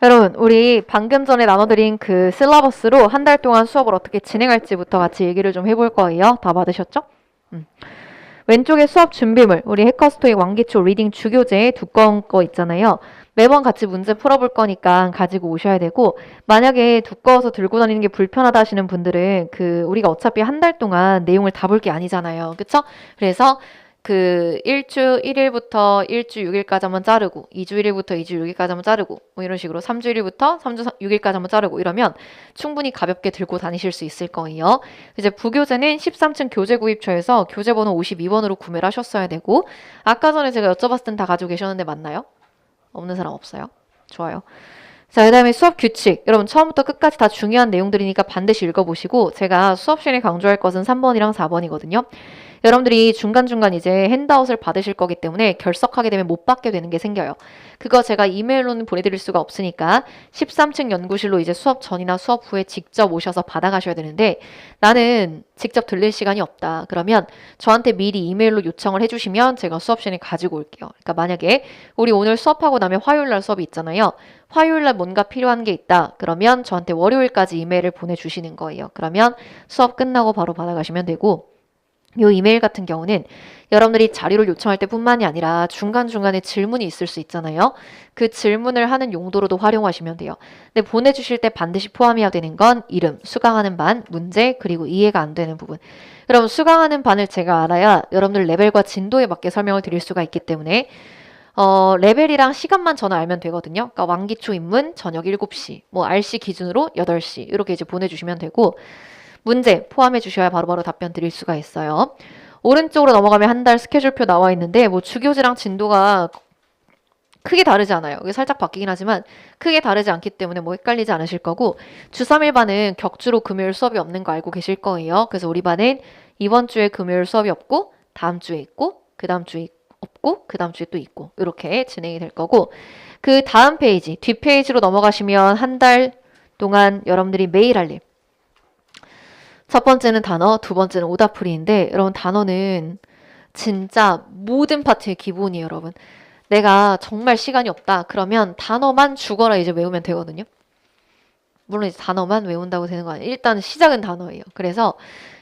여러분, 우리 방금 전에 나눠드린 그 실러버스로 한 달 동안 수업을 어떻게 진행할지부터 같이 얘기를 좀 해볼 거예요. 다 받으셨죠? 왼쪽에 수업 준비물, 우리 해커스토익 왕기초 리딩 주교재 두꺼운 거 있잖아요. 매번 같이 문제 풀어볼 거니까 가지고 오셔야 되고, 만약에 두꺼워서 들고 다니는 게 불편하다 하시는 분들은 우리가 어차피 한 달 동안 내용을 다 볼 게 아니잖아요. 그쵸? 그래서 1주 1일부터 1주 6일까지 한번 자르고 2주 1일부터 2주 6일까지 한번 자르고 뭐 이런 식으로 3주 1일부터 3주 6일까지 한번 자르고 이러면 충분히 가볍게 들고 다니실 수 있을 거예요. 이제 부교재는 13층 교재 구입처에서 교재 번호 52번으로 구매를 하셨어야 되고 아까 전에 제가 여쭤봤을 땐 다 가지고 계셨는데 맞나요? 없는 사람 없어요? 좋아요. 자, 그 다음에 수업 규칙. 여러분 처음부터 끝까지 다 중요한 내용들이니까 반드시 읽어보시고 제가 수업 시간에 강조할 것은 3번이랑 4번이거든요. 여러분들이 중간중간 이제 핸드아웃을 받으실 거기 때문에 결석하게 되면 못 받게 되는 게 생겨요. 그거 제가 이메일로는 보내드릴 수가 없으니까 13층 연구실로 이제 수업 전이나 수업 후에 직접 오셔서 받아가셔야 되는데 나는 직접 들릴 시간이 없다. 그러면 저한테 미리 이메일로 요청을 해주시면 제가 수업 시간에 가지고 올게요. 그러니까 만약에 우리 오늘 수업하고 나면 화요일날 수업이 있잖아요. 화요일날 뭔가 필요한 게 있다. 그러면 저한테 월요일까지 이메일을 보내주시는 거예요. 그러면 수업 끝나고 바로 받아가시면 되고 이 이메일 같은 경우는 여러분들이 자료를 요청할 때뿐만이 아니라 중간중간에 질문이 있을 수 있잖아요. 그 질문을 하는 용도로도 활용하시면 돼요. 근데 보내주실 때 반드시 포함해야 되는 건 이름, 수강하는 반, 문제, 그리고 이해가 안 되는 부분. 여러분 수강하는 반을 제가 알아야 여러분들 레벨과 진도에 맞게 설명을 드릴 수가 있기 때문에 레벨이랑 시간만 저는 알면 되거든요. 그러니까 왕기초 입문 저녁 7시, 뭐 RC 기준으로 8시 이렇게 이제 보내주시면 되고 문제 포함해 주셔야 바로바로 답변 드릴 수가 있어요. 오른쪽으로 넘어가면 한 달 스케줄표 나와 있는데 뭐 주교지랑 진도가 크게 다르지 않아요. 이게 살짝 바뀌긴 하지만 크게 다르지 않기 때문에 뭐 헷갈리지 않으실 거고 주 3일 반은 격주로 금요일 수업이 없는 거 알고 계실 거예요. 그래서 우리 반은 이번 주에 금요일 수업이 없고 다음 주에 있고 그 다음 주에 없고 그 다음 주에 또 있고 이렇게 진행이 될 거고 그 다음 페이지 뒷페이지로 넘어가시면 한 달 동안 여러분들이 매일 할 일 첫 번째는 단어, 두 번째는 오답풀이인데 여러분 단어는 진짜 모든 파트의 기본이에요, 여러분. 내가 정말 시간이 없다. 그러면 단어만 죽어라 이제 외우면 되거든요. 물론 이제 단어만 외운다고 되는 거 아니에요. 일단 시작은 단어예요. 그래서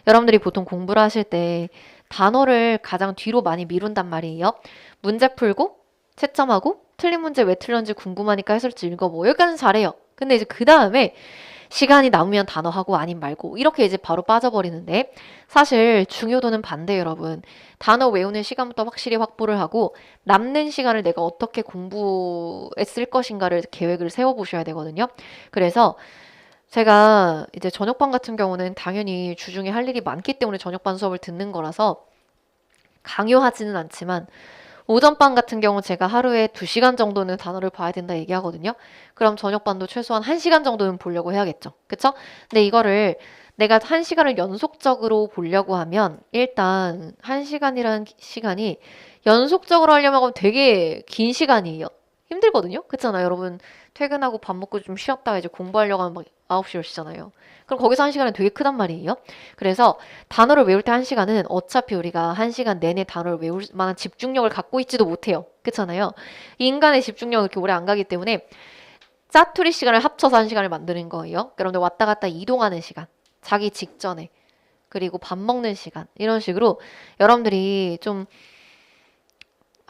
여러분들이 보통 공부를 하실 때 단어를 가장 뒤로 많이 미룬단 말이에요. 문제 풀고 채점하고 틀린 문제 왜 틀렸는지 궁금하니까 해설지 읽어보고 여기까지는 잘해요. 근데 이제 그 다음에 시간이 남으면 단어 하고 아님 말고 이렇게 이제 바로 빠져버리는데 사실 중요도는 반대예요, 여러분. 단어 외우는 시간부터 확실히 확보를 하고 남는 시간을 내가 어떻게 공부했을 것인가를 계획을 세워보셔야 되거든요. 그래서 제가 이제 저녁반 같은 경우는 당연히 주중에 할 일이 많기 때문에 저녁반 수업을 듣는 거라서 강요하지는 않지만 오전반 같은 경우 제가 하루에 2시간 정도는 단어를 봐야 된다 얘기하거든요. 그럼 저녁반도 최소한 1시간 정도는 보려고 해야겠죠. 그쵸? 근데 이거를 내가 1시간을 연속적으로 보려고 하면 일단 1시간이라는 시간이 연속적으로 하려면 되게 긴 시간이에요. 힘들거든요. 그렇잖아요. 여러분 퇴근하고 밥 먹고 좀 쉬었다가 이제 공부하려고 하면 막 9시, 10시잖아요. 그럼 거기서 1시간은 되게 크단 말이에요. 그래서 단어를 외울 때 1시간은 어차피 우리가 1시간 내내 단어를 외울 만한 집중력을 갖고 있지도 못해요. 그렇잖아요. 인간의 집중력은 그렇게 오래 안 가기 때문에 짜투리 시간을 합쳐서 1시간을 만드는 거예요. 그런데 왔다 갔다 이동하는 시간, 자기 직전에, 그리고 밥 먹는 시간 이런 식으로 여러분들이 좀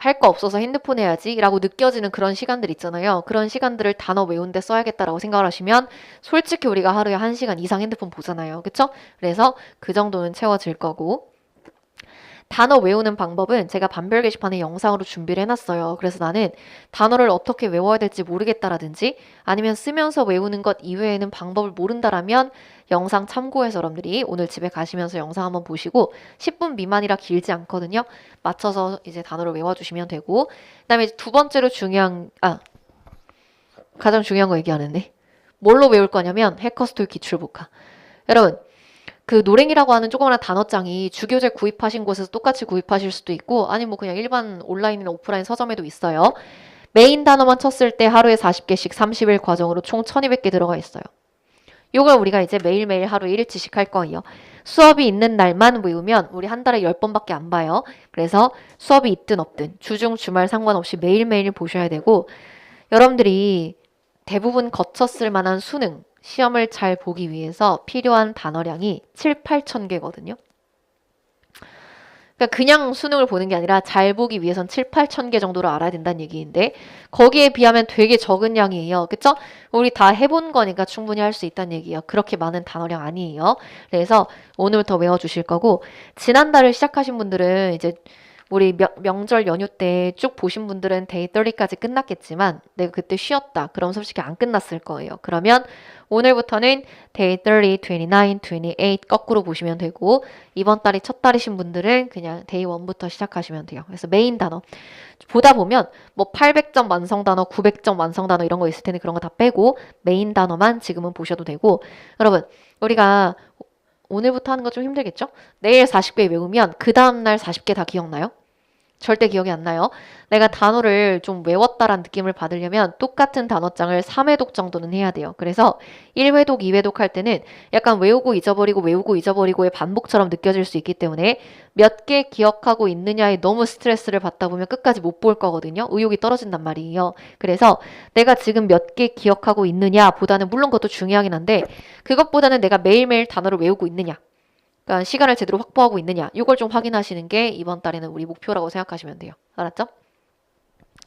할 거 없어서 핸드폰 해야지 라고 느껴지는 그런 시간들 있잖아요. 그런 시간들을 단어 외우는데 써야겠다라고 생각을 하시면 솔직히 우리가 하루에 1시간 이상 핸드폰 보잖아요. 그쵸? 그래서 그 정도는 채워질 거고 단어 외우는 방법은 제가 반별 게시판에 영상으로 준비를 해놨어요. 그래서 나는 단어를 어떻게 외워야 될지 모르겠다라든지 아니면 쓰면서 외우는 것 이외에는 방법을 모른다라면 영상 참고해서 여러분들이 오늘 집에 가시면서 영상 한번 보시고 10분 미만이라 길지 않거든요. 맞춰서 이제 단어를 외워주시면 되고 그 다음에 두 번째로 가장 중요한 거 얘기하는데 뭘로 외울 거냐면 해커스토익 기출복화. 여러분 그 노랭이라고 하는 조그마한 단어장이 주교재 구입하신 곳에서 똑같이 구입하실 수도 있고 아니면 뭐 그냥 일반 온라인이나 오프라인 서점에도 있어요. 메인 단어만 쳤을 때 하루에 40개씩 30일 과정으로 총 1200개 들어가 있어요. 요걸 우리가 이제 매일매일 하루 1일치씩 할 거예요. 수업이 있는 날만 외우면 우리 한 달에 10번밖에 안 봐요. 그래서 수업이 있든 없든 주중 주말 상관없이 매일매일 보셔야 되고 여러분들이 대부분 거쳤을 만한 수능, 시험을 잘 보기 위해서 필요한 단어량이 7, 8천 개거든요. 그러니까 그냥 수능을 보는 게 아니라 잘 보기 위해선 7, 8천 개 정도를 알아야 된다는 얘기인데 거기에 비하면 되게 적은 양이에요. 그쵸? 우리 다 해본 거니까 충분히 할 수 있다는 얘기예요. 그렇게 많은 단어량 아니에요. 그래서 오늘부터 외워주실 거고 지난달을 시작하신 분들은 이제 우리 명절 연휴 때 쭉 보신 분들은 데이 30까지 끝났겠지만 내가 그때 쉬었다. 그럼 솔직히 안 끝났을 거예요. 그러면 오늘부터는 데이 30, 29, 28 거꾸로 보시면 되고 이번 달이 첫 달이신 분들은 그냥 데이 1부터 시작하시면 돼요. 그래서 메인 단어 보다 보면 뭐 800점 완성 단어, 900점 완성 단어 이런 거 있을 텐데 그런 거 다 빼고 메인 단어만 지금은 보셔도 되고 여러분 우리가 오늘부터 하는 거 좀 힘들겠죠? 내일 40개 외우면 그 다음날 40개 다 기억나요? 절대 기억이 안 나요. 내가 단어를 좀 외웠다라는 느낌을 받으려면 똑같은 단어장을 3회독 정도는 해야 돼요. 그래서 1회독, 2회독 할 때는 약간 외우고 잊어버리고의 반복처럼 느껴질 수 있기 때문에 몇 개 기억하고 있느냐에 너무 스트레스를 받다 보면 끝까지 못 볼 거거든요. 의욕이 떨어진단 말이에요. 그래서 내가 지금 몇 개 기억하고 있느냐 보다는 물론 그것도 중요하긴 한데 그것보다는 내가 매일매일 단어를 외우고 있느냐 그러니까 시간을 제대로 확보하고 있느냐 이걸 좀 확인하시는 게 이번 달에는 우리 목표라고 생각하시면 돼요. 알았죠?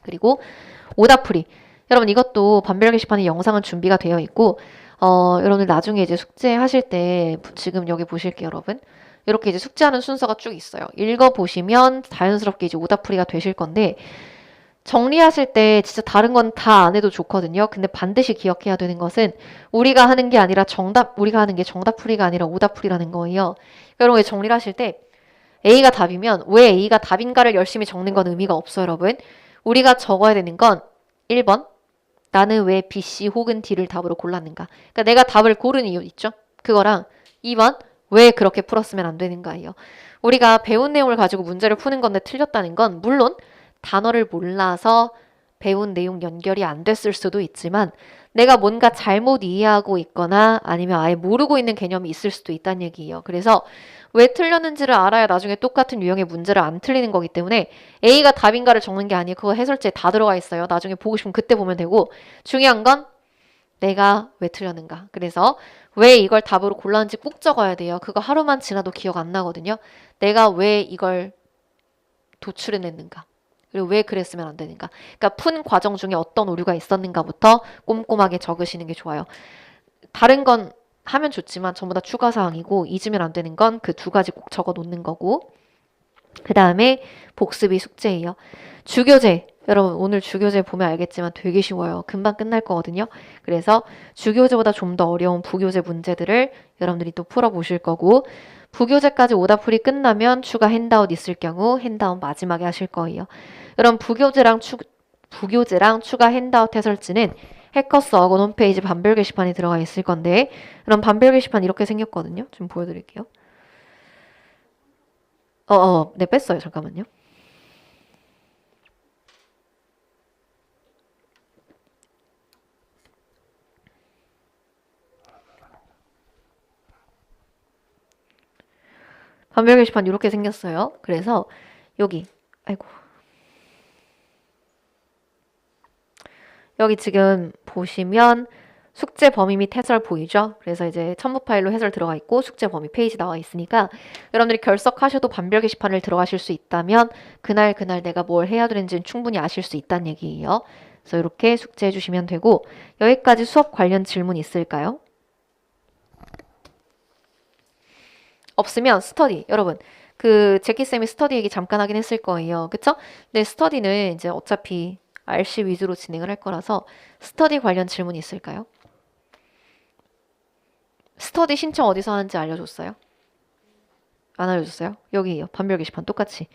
그리고 오답풀이 여러분 이것도 반별 게시판에 영상은 준비가 되어 있고 여러분들 나중에 이제 숙제하실 때 지금 여기 보실게요 여러분 이렇게 이제 숙제하는 순서가 쭉 있어요. 읽어보시면 자연스럽게 이제 오답풀이가 되실 건데 정리하실 때 진짜 다른 건 다 안 해도 좋거든요. 근데 반드시 기억해야 되는 것은 우리가 하는 게 아니라 우리가 하는 게 정답풀이가 아니라 오답풀이라는 거예요. 여러분 정리를 하실 때 A가 답이면 왜 A가 답인가를 열심히 적는 건 의미가 없어요, 여러분. 우리가 적어야 되는 건 1번. 나는 왜 B, C 혹은 D를 답으로 골랐는가. 그러니까 내가 답을 고른 이유 있죠? 그거랑 2번. 왜 그렇게 풀었으면 안 되는가예요. 우리가 배운 내용을 가지고 문제를 푸는 건데 틀렸다는 건 물론 단어를 몰라서 배운 내용 연결이 안 됐을 수도 있지만 내가 뭔가 잘못 이해하고 있거나 아니면 아예 모르고 있는 개념이 있을 수도 있다는 얘기예요. 그래서 왜 틀렸는지를 알아야 나중에 똑같은 유형의 문제를 안 틀리는 거기 때문에 A가 답인가를 적는 게 아니에요. 그거 해설지에 다 들어가 있어요. 나중에 보고 싶으면 그때 보면 되고 중요한 건 내가 왜 틀렸는가. 그래서 왜 이걸 답으로 골랐는지 꼭 적어야 돼요. 그거 하루만 지나도 기억 안 나거든요. 내가 왜 이걸 도출해냈는가. 그리고 왜 그랬으면 안 되는가. 그러니까 푼 과정 중에 어떤 오류가 있었는가부터 꼼꼼하게 적으시는 게 좋아요. 다른 건 하면 좋지만 전부 다 추가 사항이고 잊으면 안 되는 건 그 두 가지 꼭 적어 놓는 거고 그 다음에 복습이 숙제예요. 주교재 여러분 오늘 주교재 보면 알겠지만 되게 쉬워요. 금방 끝날 거거든요. 그래서 주교재보다 좀 더 어려운 부교재 문제들을 여러분들이 또 풀어보실 거고 부교재까지 오답풀이 끝나면 추가 핸드아웃 있을 경우 핸드아웃 마지막에 하실 거예요. 여러분 부교재랑 추가 핸드아웃 해설지는 해커스 어건 홈페이지 반별 게시판에 들어가 있을 건데 그럼 반별 게시판 이렇게 생겼거든요. 좀 보여드릴게요. 네 뺐어요. 잠깐만요. 반별 게시판 이렇게 생겼어요. 그래서 여기 아이고 여기 지금 보시면 숙제 범위 및 해설 보이죠? 그래서 이제 첨부 파일로 해설 들어가 있고 숙제 범위 페이지 나와 있으니까 여러분들이 결석하셔도 반별 게시판을 들어가실 수 있다면 그날 내가 뭘 해야 되는지는 충분히 아실 수 있다는 얘기예요. 그래서 이렇게 숙제해 주시면 되고 여기까지 수업 관련 질문 있을까요? 없으면 스터디 여러분 그 제키쌤이 스터디 얘기 잠깐 하긴 했을 거예요. 그쵸? 근데 스터디는 이제 어차피 RC 위주로 진행을 할 거라서 스터디 관련 질문 있을까요? 스터디 신청 어디서 하는지 알려줬어요? 안 알려줬어요? 여기요. 반별 게시판 똑같이.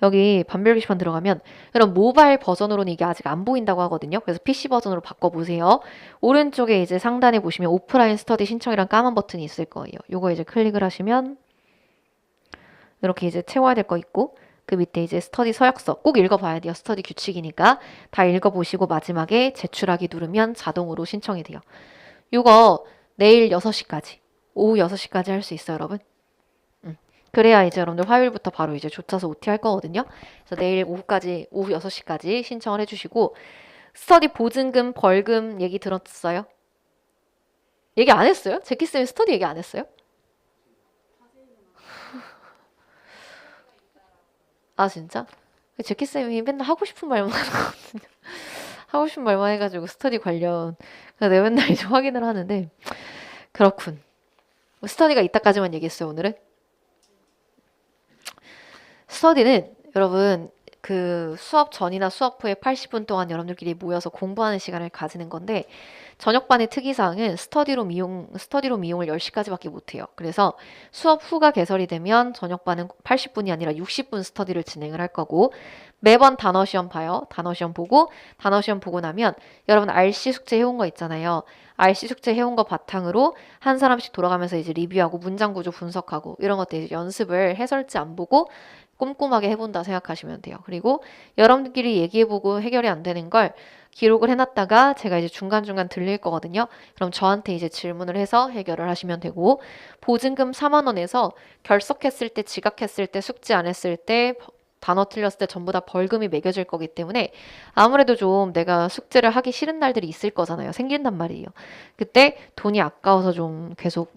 여기 반별 게시판 들어가면 여러분 모바일 버전으로는 이게 아직 안 보인다고 하거든요. 그래서 PC 버전으로 바꿔보세요. 오른쪽에 이제 상단에 보시면 오프라인 스터디 신청이란 까만 버튼이 있을 거예요. 요거 이제 클릭을 하시면 이렇게 이제 채워야 될 거 있고 그 밑에 이제 스터디 서약서 꼭 읽어봐야 돼요. 스터디 규칙이니까 다 읽어보시고 마지막에 제출하기 누르면 자동으로 신청이 돼요. 이거 내일 6시까지 오후 6시까지 할 수 있어요 여러분. 그래야 이제 여러분들 화요일부터 바로 이제 조차서 OT 할 거거든요. 그래서 내일 오후 6시까지 신청을 해주시고 스터디 보증금, 벌금 얘기 들었어요? 얘기 안 했어요? 제키쌤이 스터디 얘기 안 했어요? 아, 진짜? 제키쌤이 맨날 하고 싶은 말만 하는 것 같은데. 하고 싶은 말만 해가지고 스터디 관련. 그래서 내가 맨날 이제 확인을 하는데. 그렇군. 스터디가 이따까지만 얘기했어요, 오늘은. 스터디는 여러분 그 수업 전이나 수업 후에 80분 동안 여러분들끼리 모여서 공부하는 시간을 가지는 건데 저녁반의 특이사항은 스터디룸 이용을 10시까지밖에 못해요. 그래서 수업 후가 개설이 되면 저녁반은 80분이 아니라 60분 스터디를 진행을 할 거고 매번 단어 시험 봐요. 단어 시험 보고 나면 여러분 RC 숙제 해온 거 있잖아요. RC 숙제 해온 거 바탕으로 한 사람씩 돌아가면서 이제 리뷰하고 문장 구조 분석하고 이런 것들 이제 연습을 해설지 안 보고 꼼꼼하게 해본다 생각하시면 돼요. 그리고 여러분들끼리 얘기해보고 해결이 안 되는 걸 기록을 해놨다가 제가 이제 중간중간 들릴 거거든요. 그럼 저한테 이제 질문을 해서 해결을 하시면 되고 보증금 4만 원에서 결석했을 때, 지각했을 때, 숙제 안 했을 때, 단어 틀렸을 때 전부 다 벌금이 매겨질 거기 때문에 아무래도 좀 내가 숙제를 하기 싫은 날들이 있을 거잖아요. 생긴단 말이에요. 그때 돈이 아까워서 좀 계속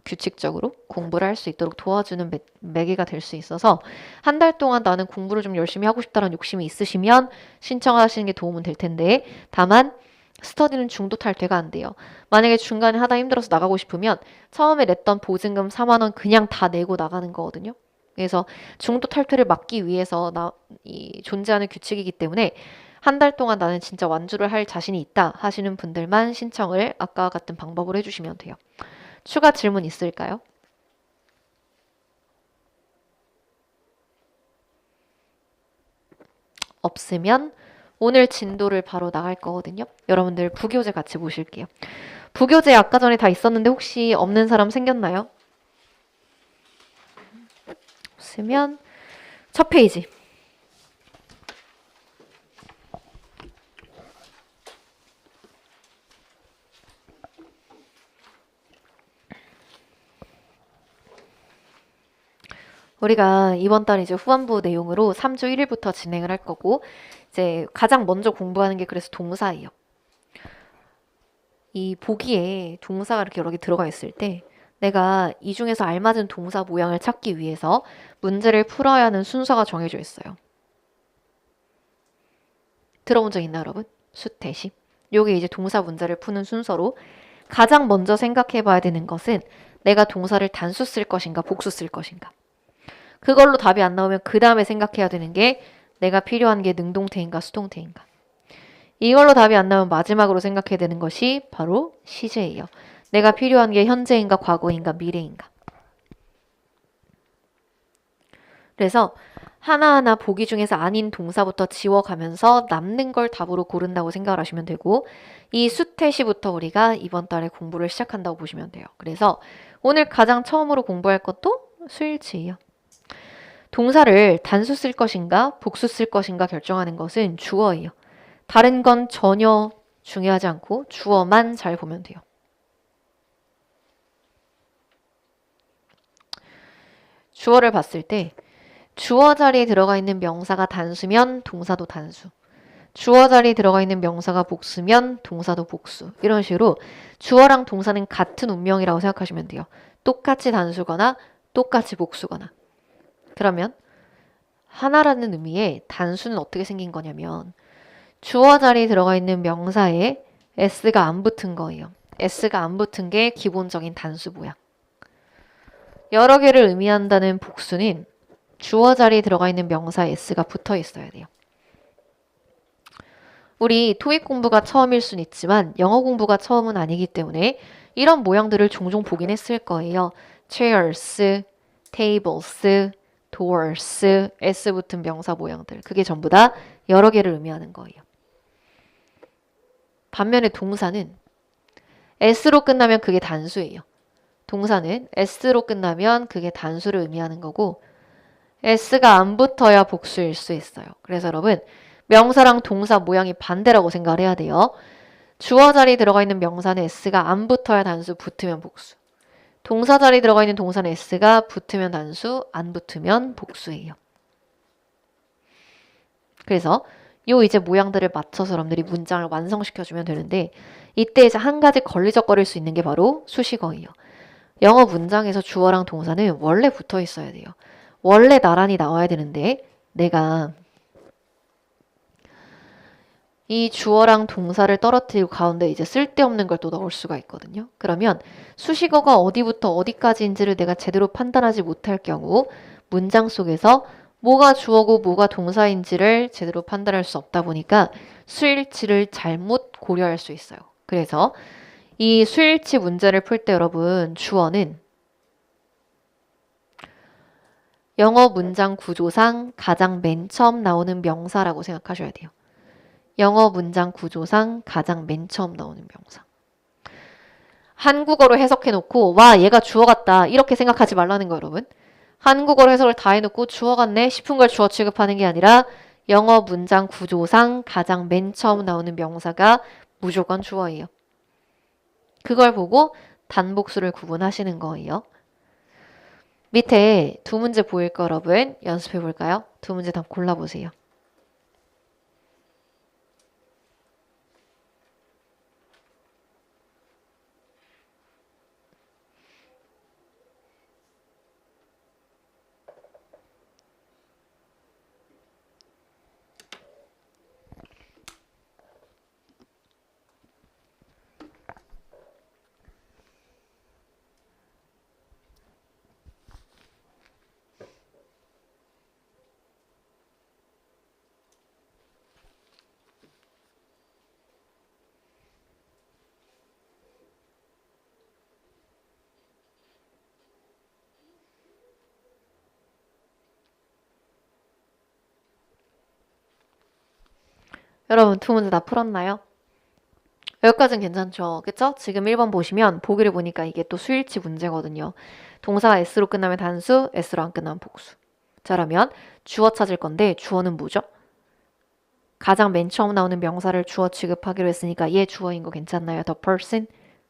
규칙적으로 공부를 할 수 있도록 도와주는 매개가 될 수 있어서 한 달 동안 나는 공부를 좀 열심히 하고 싶다는 욕심이 있으시면 신청하시는 게 도움은 될 텐데 다만 스터디는 중도 탈퇴가 안 돼요. 만약에 중간에 하다 힘들어서 나가고 싶으면 처음에 냈던 보증금 4만 원 그냥 다 내고 나가는 거거든요. 그래서 중도 탈퇴를 막기 위해서 존재하는 규칙이기 때문에 한 달 동안 나는 진짜 완주를 할 자신이 있다 하시는 분들만 신청을 아까 같은 방법으로 해주시면 돼요. 추가 질문 있을까요? 없으면 오늘 진도를 바로 나갈 거거든요. 여러분들 부교재 같이 보실게요. 부교재 아까 전에 다 있었는데 혹시 없는 사람 생겼나요? 없으면 첫 페이지. 우리가 이번 달 이제 후반부 내용으로 3주 1일부터 진행을 할 거고 이제 가장 먼저 공부하는 게 그래서 동사예요. 이 보기에 동사가 이렇게 여러 개 들어가 있을 때 내가 이 중에서 알맞은 동사 모양을 찾기 위해서 문제를 풀어야 하는 순서가 정해져 있어요. 들어본 적 있나요, 여러분? 수태시. 요게 이제 동사 문제를 푸는 순서로 가장 먼저 생각해 봐야 되는 것은 내가 동사를 단수 쓸 것인가 복수 쓸 것인가. 그걸로 답이 안 나오면 그 다음에 생각해야 되는 게 내가 필요한 게 능동태인가 수동태인가. 이걸로 답이 안 나오면 마지막으로 생각해야 되는 것이 바로 시제예요. 내가 필요한 게 현재인가 과거인가 미래인가. 그래서 하나하나 보기 중에서 아닌 동사부터 지워가면서 남는 걸 답으로 고른다고 생각을 하시면 되고 이 수태시부터 우리가 이번 달에 공부를 시작한다고 보시면 돼요. 그래서 오늘 가장 처음으로 공부할 것도 수일치예요. 동사를 단수 쓸 것인가 복수 쓸 것인가 결정하는 것은 주어예요. 다른 건 전혀 중요하지 않고 주어만 잘 보면 돼요. 주어를 봤을 때 주어 자리에 들어가 있는 명사가 단수면 동사도 단수. 주어 자리에 들어가 있는 명사가 복수면 동사도 복수. 이런 식으로 주어랑 동사는 같은 운명이라고 생각하시면 돼요. 똑같이 단수거나 똑같이 복수거나. 그러면 하나라는 의미의 단수는 어떻게 생긴 거냐면 주어 자리에 들어가 있는 명사에 s가 안 붙은 거예요. s가 안 붙은 게 기본적인 단수 모양. 여러 개를 의미한다는 복수는 주어 자리에 들어가 있는 명사 s가 붙어 있어야 돼요. 우리 토익 공부가 처음일 순 있지만 영어 공부가 처음은 아니기 때문에 이런 모양들을 종종 보긴 했을 거예요. chairs, tables, doors, s 붙은 명사 모양들. 그게 전부 다 여러 개를 의미하는 거예요. 반면에 동사는 s로 끝나면 그게 단수예요. 동사는 s로 끝나면 그게 단수를 의미하는 거고 s가 안 붙어야 복수일 수 있어요. 그래서 여러분 명사랑 동사 모양이 반대라고 생각을 해야 돼요. 주어 자리에 들어가 있는 명사는 s가 안 붙어야 단수, 붙으면 복수. 동사 자리에 들어가 있는 동사는 s가 붙으면 단수, 안 붙으면 복수예요. 그래서 요 이제 모양들을 맞춰서 여러분들이 문장을 완성시켜주면 되는데 이때 이제 한 가지 걸리적거릴 수 있는 게 바로 수식어예요. 영어 문장에서 주어랑 동사는 원래 붙어 있어야 돼요. 원래 나란히 나와야 되는데 내가 이 주어랑 동사를 떨어뜨리고 가운데 이제 쓸데없는 걸 또 넣을 수가 있거든요. 그러면 수식어가 어디부터 어디까지인지를 내가 제대로 판단하지 못할 경우 문장 속에서 뭐가 주어고 뭐가 동사인지를 제대로 판단할 수 없다 보니까 수일치를 잘못 고려할 수 있어요. 그래서 이 수일치 문제를 풀 때 여러분 주어는 영어 문장 구조상 가장 맨 처음 나오는 명사라고 생각하셔야 돼요. 영어 문장 구조상 가장 맨 처음 나오는 명사. 한국어로 해석해놓고 와 얘가 주어 같다 이렇게 생각하지 말라는 거 여러분. 한국어로 해석을 다 해놓고 주어 같네 싶은 걸 주어 취급하는 게 아니라 영어 문장 구조상 가장 맨 처음 나오는 명사가 무조건 주어예요. 그걸 보고 단복수를 구분하시는 거예요. 밑에 두 문제 보일 거 여러분 연습해 볼까요? 두 문제 답 골라보세요. 여러분 두 문제 다 풀었나요? 여기까지는 괜찮죠? 그쵸? 지금 1번 보시면 보기를 보니까 이게 또 수일치 문제거든요. 동사가 S로 끝나면 단수, S로 안 끝나면 복수. 자 그러면 주어 찾을 건데 주어는 뭐죠? 가장 맨 처음 나오는 명사를 주어 취급하기로 했으니까 얘 주어인 거 괜찮나요? The person?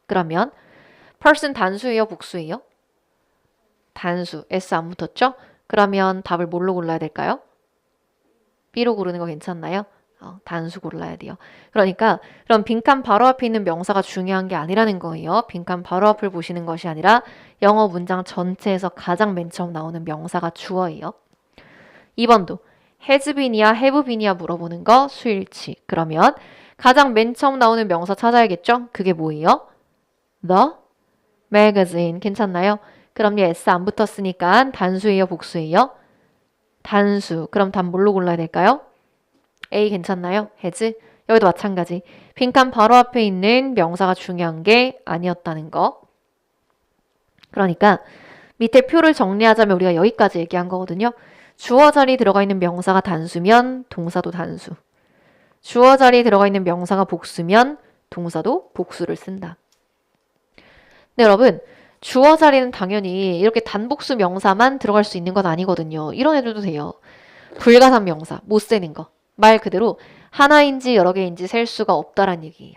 그러면 person 단수예요? 복수예요? 단수. S 안 붙었죠? 그러면 답을 뭘로 골라야 될까요? B로 고르는 거 괜찮나요? 단수 골라야 돼요. 그러니까 그럼 빈칸 바로 앞에 있는 명사가 중요한 게 아니라는 거예요. 빈칸 바로 앞을 보시는 것이 아니라 영어 문장 전체에서 가장 맨 처음 나오는 명사가 주어예요. 2번도 has been이야 have been이야 물어보는 거 수일치. 그러면 가장 맨 처음 나오는 명사 찾아야겠죠? 그게 뭐예요? The magazine. 괜찮나요? 그럼 얘 S 안 붙었으니까 단수예요? 복수예요? 단수. 그럼 답 뭘로 골라야 될까요? A 괜찮나요? has? 여기도 마찬가지. 빈칸 바로 앞에 있는 명사가 중요한 게 아니었다는 거. 그러니까 밑에 표를 정리하자면 우리가 여기까지 얘기한 거거든요. 주어 자리에 들어가 있는 명사가 단수면 동사도 단수. 주어 자리에 들어가 있는 명사가 복수면 동사도 복수를 쓴다. 네, 여러분. 주어 자리는 당연히 이렇게 단복수 명사만 들어갈 수 있는 건 아니거든요. 이런 애들도 돼요. 불가산 명사, 못 세는 거. 말 그대로 하나인지 여러 개인지 셀 수가 없다란 얘기예요.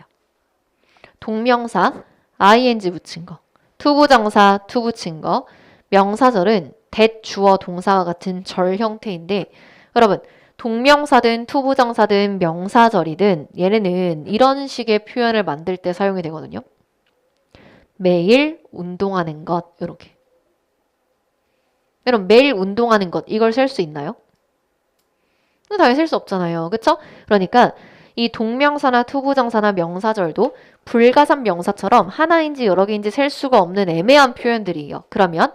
동명사, ing 붙인 거. 투부정사, 투 붙인 거. 명사절은 대주어 동사와 같은 절 형태인데 여러분 동명사든 투부정사든 명사절이든 얘네는 이런 식의 표현을 만들 때 사용이 되거든요. 매일 운동하는 것 이렇게. 여러분 매일 운동하는 것 이걸 셀 수 있나요? 당연히 셀 수 없잖아요. 그쵸? 그러니까 이 동명사나 투부정사나 명사절도 불가산 명사처럼 하나인지 여러 개인지 셀 수가 없는 애매한 표현들이에요. 그러면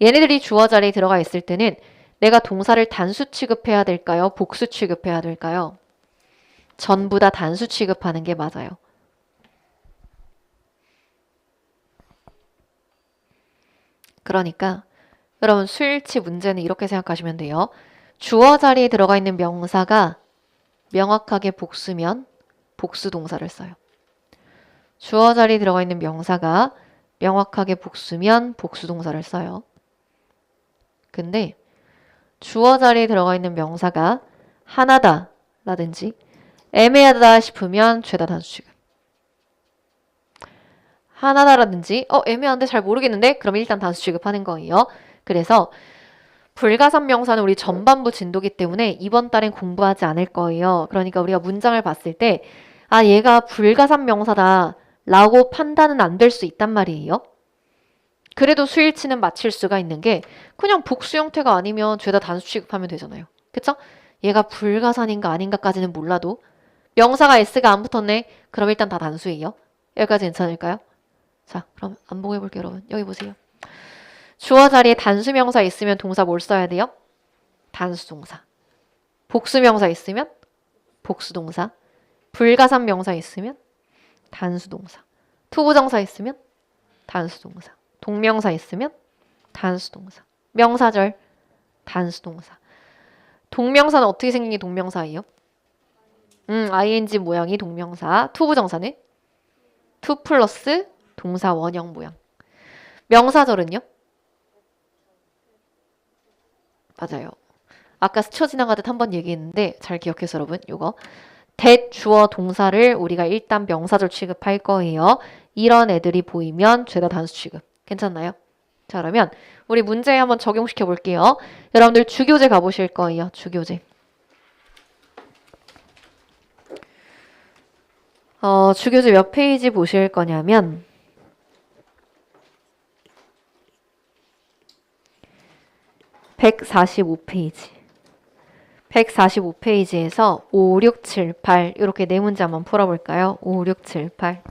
얘네들이 주어 자리에 들어가 있을 때는 내가 동사를 단수 취급해야 될까요? 복수 취급해야 될까요? 전부 다 단수 취급하는 게 맞아요. 그러니까 여러분 수일치 문제는 이렇게 생각하시면 돼요. 주어 자리에 들어가 있는 명사가 명확하게 복수면 복수 동사를 써요. 주어 자리에 들어가 있는 명사가 명확하게 복수면 복수 동사를 써요. 근데 주어 자리에 들어가 있는 명사가 하나다 라든지 애매하다 싶으면 죄다 단수 취급. 하나다라든지 애매한데 잘 모르겠는데 그럼 일단 단수 취급하는 거예요. 그래서 불가산 명사는 우리 전반부 진도기 때문에 이번 달엔 공부하지 않을 거예요. 그러니까 우리가 문장을 봤을 때, 아, 얘가 불가산 명사다 라고 판단은 안 될 수 있단 말이에요. 그래도 수일치는 맞힐 수가 있는 게 그냥 복수 형태가 아니면 죄다 단수 취급하면 되잖아요. 그쵸? 얘가 불가산인가 아닌가까지는 몰라도 명사가 S가 안 붙었네? 그럼 일단 다 단수예요. 여기까지 괜찮을까요? 자, 그럼 안보고 해볼게요, 여러분. 여기 보세요. 주어 자리에 단수 명사 있으면 동사 뭘 써야 돼요? 단수 동사. 복수 명사 있으면 복수 동사. 불가산 명사 있으면 단수 동사. 투부정사 있으면 단수 동사. 동명사 있으면 단수 동사. 명사절 단수 동사. 동명사는 어떻게 생긴 게 동명사예요? ing 모양이 동명사. 투부정사는 to 플러스 동사 원형 모양. 명사절은요? 맞아요. 아까 스쳐 지나가듯 한번 얘기했는데 잘 기억해서 여러분 요거 that 주어 동사를 우리가 일단 명사절 취급할 거예요. 이런 애들이 보이면 죄다 단수 취급. 괜찮나요? 자, 그러면 우리 문제에 한번 적용시켜 볼게요. 여러분들 주교재 가보실 거예요. 주교재. 주교재 몇 페이지 보실 거냐면 145페이지. 145페이지에서 5, 6, 7, 8 이렇게 네 문제 한번 풀어볼까요? 5, 6, 7, 8.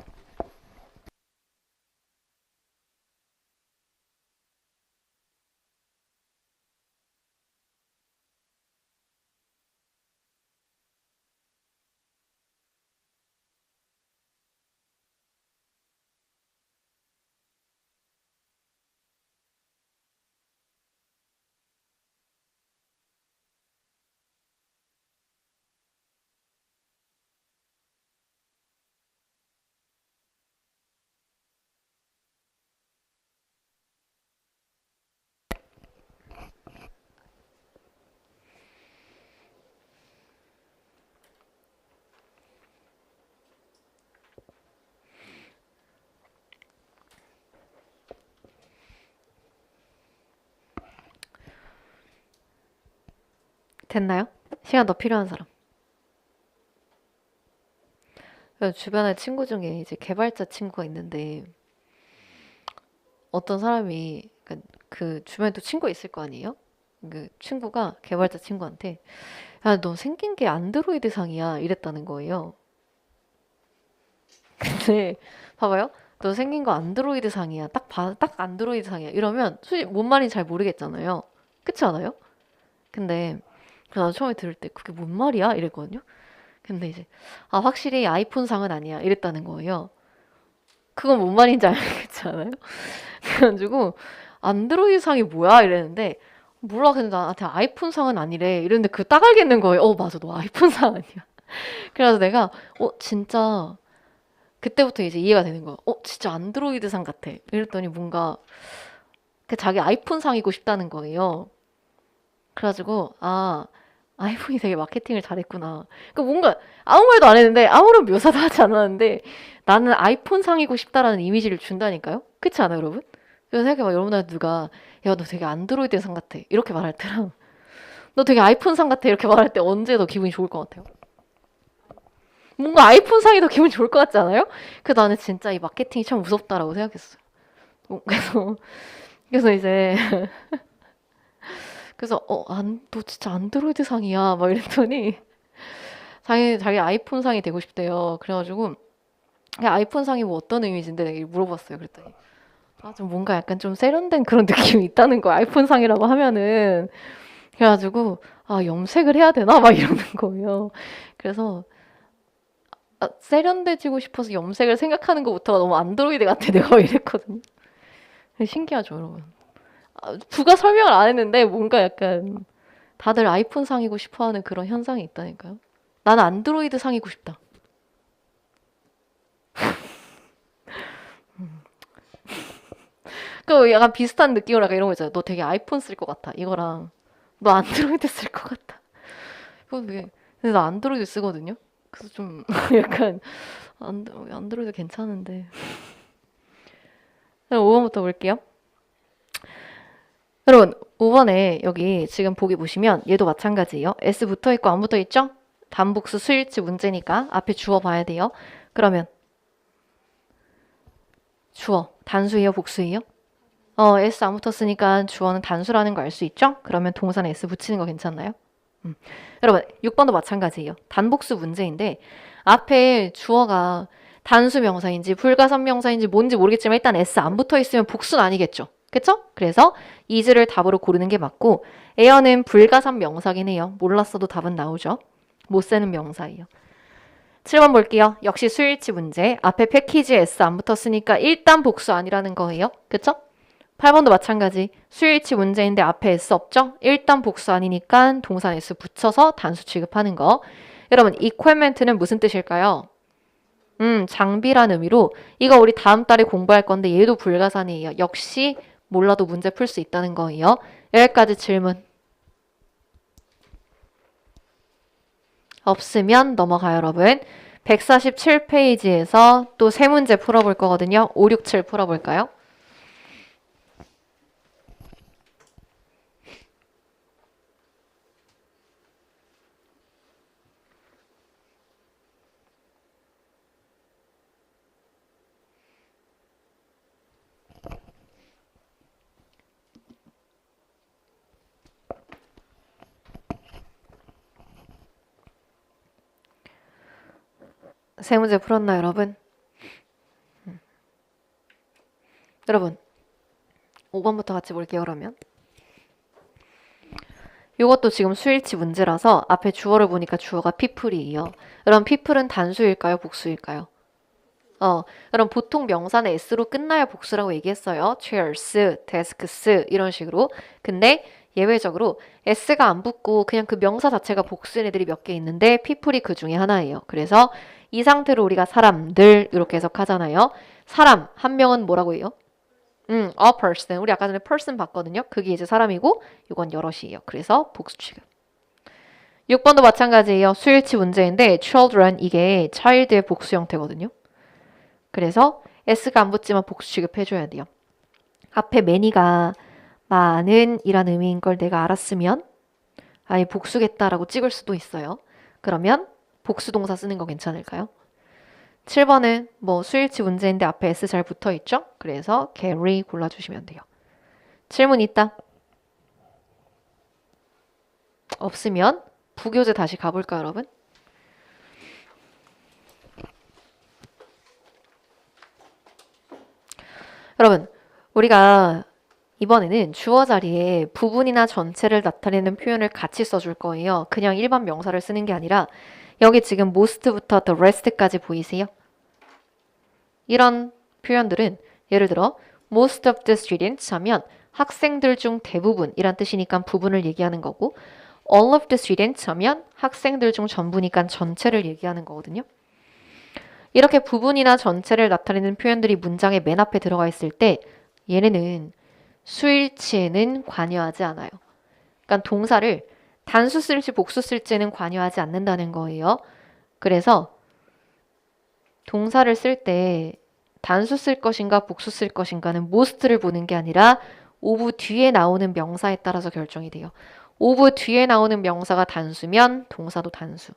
됐나요? 시간 더 필요한 사람. 주변에 친구 중에 이제 개발자 친구가 있는데 어떤 사람이 그 주변에 또 친구가 있을 거 아니에요? 그 친구가 개발자 친구한테 야, 너 생긴 게 안드로이드상이야 이랬다는 거예요. 근데 봐봐요. 너 생긴 거 안드로이드상이야. 딱 안드로이드상이야. 이러면 솔직히 뭔 말인지 잘 모르겠잖아요. 그렇지 않아요? 근데 그래서 처음에 들을 때 그게 뭔 말이야? 이랬거든요. 근데 이제 아 확실히 아이폰상은 아니야 이랬다는 거예요. 그건 뭔 말인지 알겠지 않아요? 그래가지고 안드로이드상이 뭐야? 이랬는데 몰라 근데 나한테 아이폰상은 아니래 이랬는데 그 딱 알겠는 거예요. 맞아 너 아이폰상 아니야. 그래서 내가 진짜 그때부터 이제 이해가 되는 거야. 진짜 안드로이드상 같아. 이랬더니 뭔가 그 자기 아이폰상이고 싶다는 거예요. 그래가지고 아이폰이 되게 마케팅을 잘했구나. 그 뭔가 아무 말도 안 했는데 아무런 묘사도 하지 않았는데 나는 아이폰상이고 싶다라는 이미지를 준다니까요. 그렇지 않아요, 여러분? 그래서 생각해봐, 여러분한테 누가 야, 너 되게 안드로이드상 같아 이렇게 말할 때랑 너 되게 아이폰상 같아 이렇게 말할 때 언제 더 기분이 좋을 것 같아요? 뭔가 아이폰상이 더 기분이 좋을 것 같지 않아요? 그래서 나는 진짜 이 마케팅이 참 무섭다라고 생각했어요. 그래서 이제 그래서 너 진짜 안드로이드 상이야 막 이랬더니 자기 아이폰 상이 되고 싶대요. 그래가지고 아이폰 상이 뭐 어떤 의미인데 내가 물어봤어요. 그랬더니 좀 뭔가 약간 좀 세련된 그런 느낌이 있다는 거야. 아이폰 상이라고 하면은. 그래가지고 염색을 해야 되나 막 이러는 거예요. 그래서 세련돼지고 싶어서 염색을 생각하는 것부터가 너무 안드로이드 같아 내가 이랬거든요. 신기하죠, 여러분. 부가 설명을 안 했는데 뭔가 약간 다들 아이폰 상이고 싶어하는 그런 현상이 있다니까요. 나는 안드로이드 상이고 싶다. 그 약간 비슷한 느낌으로 약간 이런 거 있잖아요. 너 되게 아이폰 쓸 것 같아. 이거랑 너 안드로이드 쓸 것 같다. 근데 나 안드로이드 쓰거든요. 그래서 좀 약간 안드로이드 괜찮은데. 5번부터 볼게요. 여러분 5번에 여기 지금 보기 보시면 얘도 마찬가지예요. S 붙어있고 안 붙어있죠? 단복수 수일치 문제니까 앞에 주어 봐야 돼요. 그러면 주어 단수예요? 복수예요? S 안 붙었으니까 주어는 단수라는 거 알 수 있죠? 그러면 동사는 S 붙이는 거 괜찮나요? 여러분 6번도 마찬가지예요. 단복수 문제인데 앞에 주어가 단수 명사인지 불가산 명사인지 뭔지 모르겠지만 일단 S 안 붙어 있으면 복수는 아니겠죠. 그쵸? 그래서 is를 답으로 고르는 게 맞고 에어는 불가산 명사긴 해요. 몰랐어도 답은 나오죠. 못 쓰는 명사예요. 7번 볼게요. 역시 수일치 문제. 앞에 패키지에 S 안 붙었으니까 일단 복수 아니라는 거예요. 그쵸? 8번도 마찬가지. 수일치 문제인데 앞에 S 없죠? 일단 복수 아니니까 동사 S 붙여서 단수 취급하는 거. 여러분, equipment는 무슨 뜻일까요? 장비란 의미로 이거 우리 다음 달에 공부할 건데 얘도 불가산이에요. 역시 몰라도 문제 풀 수 있다는 거예요. 여기까지 질문. 없으면 넘어가요, 여러분. 147페이지에서 또 세 문제 풀어볼 거거든요. 5, 6, 7 풀어볼까요? 세 문제 풀었나요, 여러분? 여러분, 5번부터 같이 볼게요, 그러면. 이것도 지금 수일치 문제라서 앞에 주어를 보니까 주어가 people이에요. 그럼 people은 단수일까요, 복수일까요? 그럼 보통 명사는 s로 끝나야 복수라고 얘기했어요. chairs, desks 이런 식으로. 근데 예외적으로 s가 안 붙고 그냥 그 명사 자체가 복수인 애들이 몇 개 있는데 people이 그 중에 하나예요. 그래서 이 상태로 우리가 사람들 이렇게 해석하잖아요. 사람 한 명은 뭐라고 해요? a person. 우리 아까 전에 person 봤거든요. 그게 이제 사람이고 이건 여럿이에요. 그래서 복수 취급. 6번도 마찬가지예요. 수일치 문제인데 children 이게 child의 복수 형태거든요. 그래서 s가 안 붙지만 복수 취급해줘야 돼요. 앞에 many가 많은 이란 의미인 걸 내가 알았으면 아예 복수겠다라고 찍을 수도 있어요. 그러면 복수 동사 쓰는 거 괜찮을까요? 7번은 뭐 수일치 문제인데 앞에 s 잘 붙어 있죠? 그래서 carry 골라주시면 돼요. 질문 있다? 없으면 부교재 다시 가볼까요, 여러분? 여러분, 우리가 이번에는 주어 자리에 부분이나 전체를 나타내는 표현을 같이 써줄 거예요. 그냥 일반 명사를 쓰는 게 아니라 여기 지금 most부터 the rest까지 보이세요? 이런 표현들은 예를 들어 most of the students 하면 학생들 중 대부분이란 뜻이니까 부분을 얘기하는 거고 all of the students 하면 학생들 중 전부니까 전체를 얘기하는 거거든요. 이렇게 부분이나 전체를 나타내는 표현들이 문장의 맨 앞에 들어가 있을 때 얘네는 수일치에는 관여하지 않아요. 그러니까 동사를 단수 쓸지 복수 쓸지는 관여하지 않는다는 거예요. 그래서 동사를 쓸 때 단수 쓸 것인가 복수 쓸 것인가는 most를 보는 게 아니라 of 뒤에 나오는 명사에 따라서 결정이 돼요. of 뒤에 나오는 명사가 단수면 동사도 단수.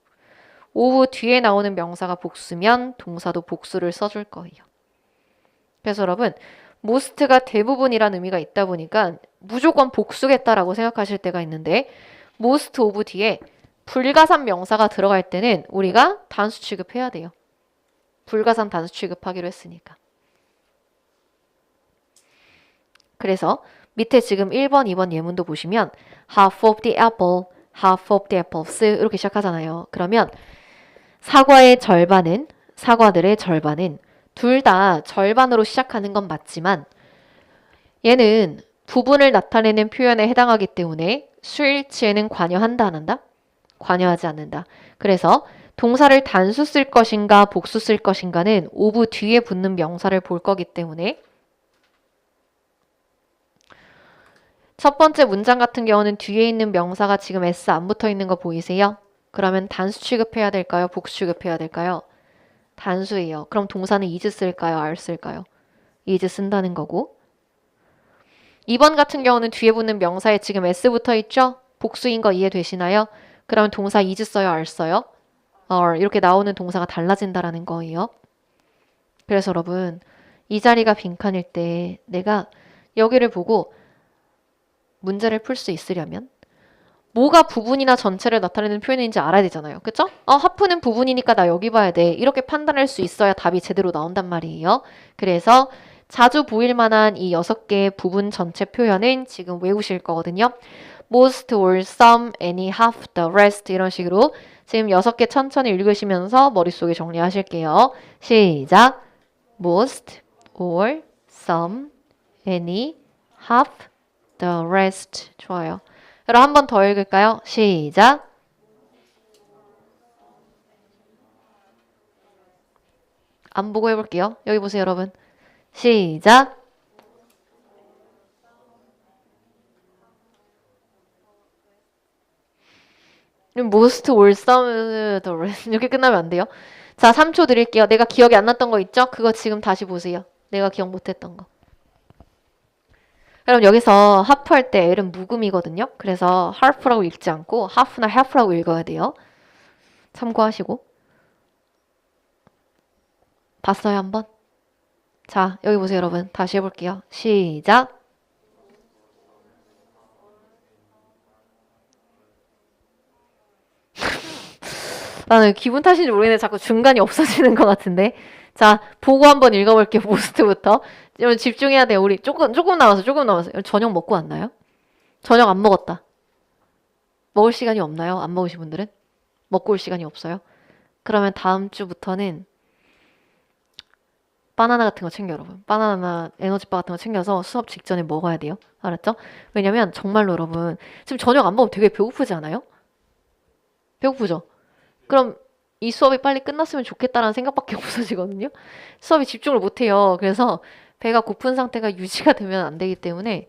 of 뒤에 나오는 명사가 복수면 동사도 복수를 써줄 거예요. 그래서 여러분 most가 대부분이란 의미가 있다 보니까 무조건 복수겠다라고 생각하실 때가 있는데 most of 뒤에 불가산 명사가 들어갈 때는 우리가 단수 취급해야 돼요. 불가산 단수 취급하기로 했으니까. 그래서 밑에 지금 1번, 2번 예문도 보시면 half of the apple, half of the apples 이렇게 시작하잖아요. 그러면 사과의 절반은, 사과들의 절반은 둘 다 절반으로 시작하는 건 맞지만 얘는 부분을 나타내는 표현에 해당하기 때문에 수일치에는 관여한다 안 한다? 관여하지 않는다. 그래서 동사를 단수 쓸 것인가 복수 쓸 것인가는 of 뒤에 붙는 명사를 볼 거기 때문에 첫 번째 문장 같은 경우는 뒤에 있는 명사가 지금 s 안 붙어 있는 거 보이세요? 그러면 단수 취급해야 될까요? 복수 취급해야 될까요? 단수예요. 그럼 동사는 is 쓸까요? are 쓸까요? is 쓴다는 거고 2번 같은 경우는 뒤에 붙는 명사에 지금 s 붙어 있죠? 복수인 거 이해되시나요? 그러면 동사 is 써요, are 써요? 이렇게 나오는 동사가 달라진다라는 거예요. 그래서 여러분, 이 자리가 빈칸일 때 내가 여기를 보고 문제를 풀 수 있으려면 뭐가 부분이나 전체를 나타내는 표현인지 알아야 되잖아요. 그쵸? 하프는 부분이니까 나 여기 봐야 돼. 이렇게 판단할 수 있어야 답이 제대로 나온단 말이에요. 그래서 자주 보일 만한 이 6개의 부분 전체 표현은 지금 외우실 거거든요. most or some, any, half, the rest 이런 식으로 지금 6개 천천히 읽으시면서 머릿속에 정리하실게요. 시작! most or some, any, half, the rest. 좋아요. 여러분 한 번 더 읽을까요? 시작! 안 보고 해볼게요. 여기 보세요, 여러분. 시작! most or some, the rest 이렇게 끝나면 안 돼요. 자, 3초 드릴게요. 내가 기억이 안 났던 거 있죠? 그거 지금 다시 보세요. 내가 기억 못했던 거. 그럼 여기서 하프 할 때 L은 묵음이거든요. 그래서 half라고 읽지 않고 half나 half라고 읽어야 돼요. 참고하시고. 봤어요, 한번? 자, 여기 보세요, 여러분. 다시 해볼게요. 시작! 나는 기분 탓인지 모르겠는데 자꾸 중간이 없어지는 것 같은데. 자, 보고 한번 읽어볼게요. 모스트부터. 여러분 집중해야 돼요. 우리 조금 남았어요. 저녁 먹고 왔나요? 저녁 안 먹었다. 먹을 시간이 없나요? 안 먹으신 분들은? 먹고 올 시간이 없어요? 그러면 다음 주부터는 바나나 같은 거 챙겨, 여러분. 바나나나 에너지바 같은 거 챙겨서 수업 직전에 먹어야 돼요. 알았죠? 왜냐면 정말로 여러분 지금 저녁 안 먹으면 되게 배고프지 않아요? 배고프죠? 그럼 이 수업이 빨리 끝났으면 좋겠다라는 생각밖에 없어지거든요. 수업에 집중을 못해요. 그래서 배가 고픈 상태가 유지가 되면 안 되기 때문에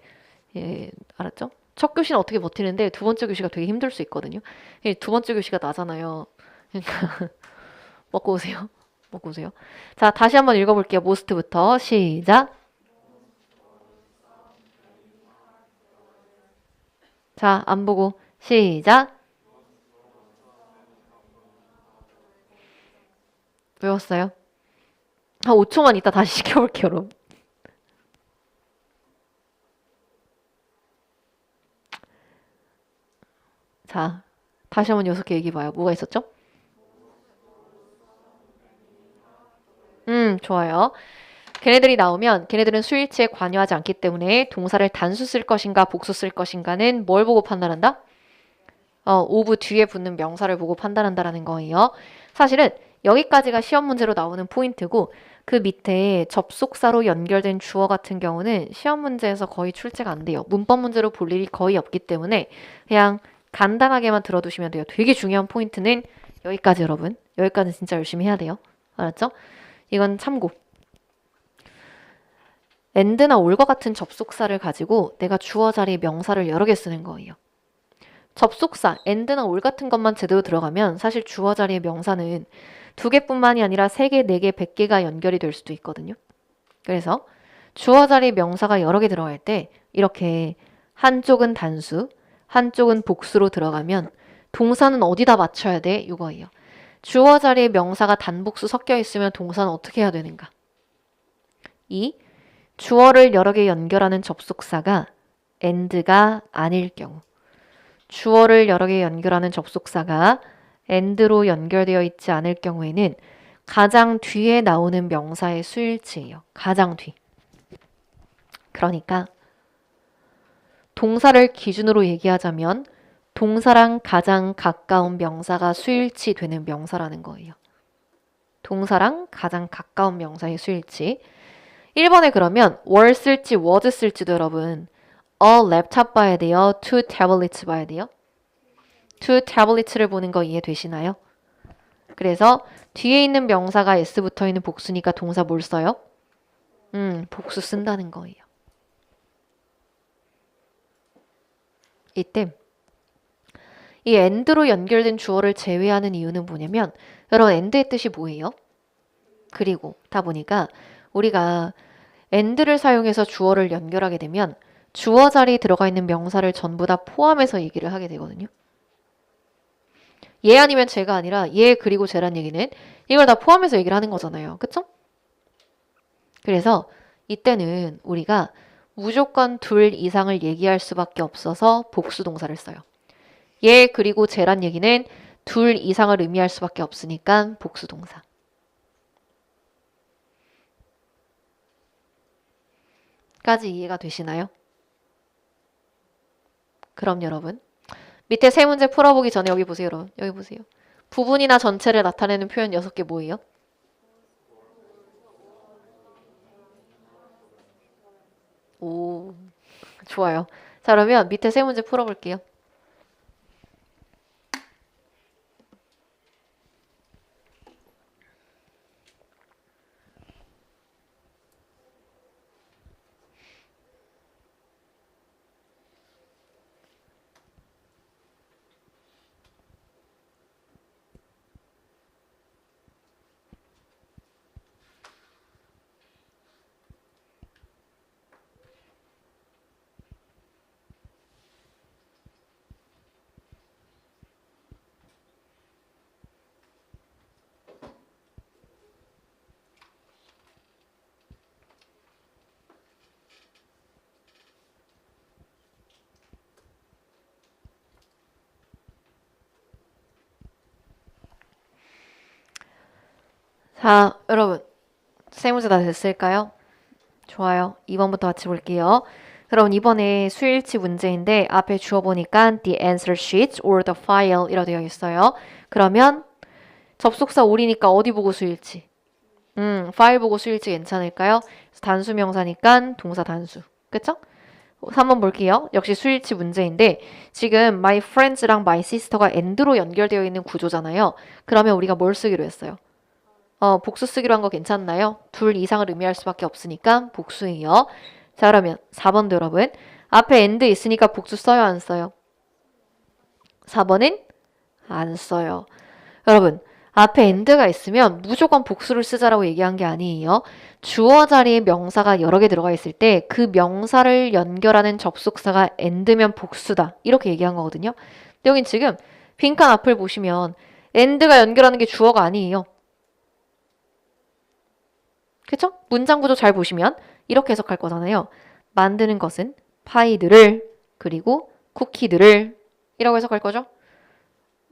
예, 알았죠? 첫 교시는 어떻게 버티는데 두 번째 교시가 되게 힘들 수 있거든요. 두 번째 교시가 나잖아요. 그러니까 먹고 오세요. 먹고 오세요. 자, 다시 한번 읽어볼게요. 모스트부터 시작. 자, 안 보고 시작. 외웠어요? 한 5초만 이따 다시 시켜볼게요, 여러분. 자, 다시 한번 6개 얘기해봐요. 뭐가 있었죠? 좋아요. 걔네들이 나오면 걔네들은 수일치에 관여하지 않기 때문에 동사를 단수 쓸 것인가 복수 쓸 것인가는 뭘 보고 판단한다? 오브 뒤에 붙는 명사를 보고 판단한다라는 거예요. 사실은 여기까지가 시험 문제로 나오는 포인트고 그 밑에 접속사로 연결된 주어 같은 경우는 시험 문제에서 거의 출제가 안 돼요. 문법 문제로 볼 일이 거의 없기 때문에 그냥 간단하게만 들어두시면 돼요. 되게 중요한 포인트는 여기까지 여러분. 여기까지 진짜 열심히 해야 돼요. 알았죠? 이건 참고. and나 ol과 같은 접속사를 가지고 내가 주어 자리에 명사를 여러 개 쓰는 거예요. 접속사, and나 ol 같은 것만 제대로 들어가면 사실 주어 자리의 명사는 2개뿐만이 아니라 3개, 4개, 100개가 연결이 될 수도 있거든요. 그래서 주어 자리의 명사가 여러 개 들어갈 때 이렇게 한쪽은 단수, 한쪽은 복수로 들어가면 동사는 어디다 맞춰야 돼? 이거예요. 주어 자리에 명사가 단복수 섞여 있으면 동사는 어떻게 해야 되는가? 이 주어를 여러 개 연결하는 접속사가 and가 아닐 경우, 주어를 여러 개 연결하는 접속사가 and로 연결되어 있지 않을 경우에는 가장 뒤에 나오는 명사의 수일치예요. 가장 뒤. 그러니까 동사를 기준으로 얘기하자면 동사랑 가장 가까운 명사가 수일치 되는 명사라는 거예요. 동사랑 가장 가까운 명사의 수일치. 1번에 그러면 were 쓸지 was 쓸지도 여러분 a laptop 봐야 돼요. two tablets 봐야 돼요. two tablets를 보는 거 이해되시나요? 그래서 뒤에 있는 명사가 s 붙어 있는 복수니까 동사 뭘 써요? 복수 쓴다는 거예요. 이때 이 and로 연결된 주어를 제외하는 이유는 뭐냐면 여러분 and의 뜻이 뭐예요? 그리고 다 보니까 우리가 and를 사용해서 주어를 연결하게 되면 주어 자리에 들어가 있는 명사를 전부 다 포함해서 얘기를 하게 되거든요. 얘 아니면 쟤가 아니라 얘 그리고 쟤란 얘기는 이걸 다 포함해서 얘기를 하는 거잖아요. 그쵸? 그래서 이때는 우리가 무조건 둘 이상을 얘기할 수밖에 없어서 복수 동사를 써요. 얘 그리고 쟤란 얘기는 둘 이상을 의미할 수밖에 없으니까 복수 동사. 까지 이해가 되시나요? 그럼 여러분 밑에 세 문제 풀어보기 전에 여기 보세요, 여러분. 여기 보세요. 부분이나 전체를 나타내는 표현 6개 뭐예요? 오, 좋아요. 자, 그러면 밑에 세 문제 풀어볼게요. 자, 여러분. 세 문제 다 됐을까요? 좋아요. 2번부터 같이 볼게요. 그럼 이번에 수일치 문제인데 앞에 주어 보니까 the answer sheet or the file 이라고 되어 있어요. 그러면 접속사 올이니까 어디 보고 수일치? 파일 보고 수일치 괜찮을까요? 단수 명사니까 동사 단수. 그쵸? 3번 볼게요. 역시 수일치 문제인데 지금 my friends랑 my sister가 and로 연결되어 있는 구조잖아요. 그러면 우리가 뭘 쓰기로 했어요? 복수 쓰기로 한 거 괜찮나요? 둘 이상을 의미할 수밖에 없으니까 복수예요. 자, 그러면 4번도 여러분. 앞에 and 있으니까 복수 써요, 안 써요? 4번은 안 써요. 여러분, 앞에 and가 있으면 무조건 복수를 쓰자라고 얘기한 게 아니에요. 주어 자리에 명사가 여러 개 들어가 있을 때 그 명사를 연결하는 접속사가 and면 복수다. 이렇게 얘기한 거거든요. 근데 여긴 지금 빈칸 앞을 보시면 and가 연결하는 게 주어가 아니에요. 그쵸? 문장 구조 잘 보시면 이렇게 해석할 거잖아요. 만드는 것은 파이들을 그리고 쿠키들을 이라고 해석할 거죠.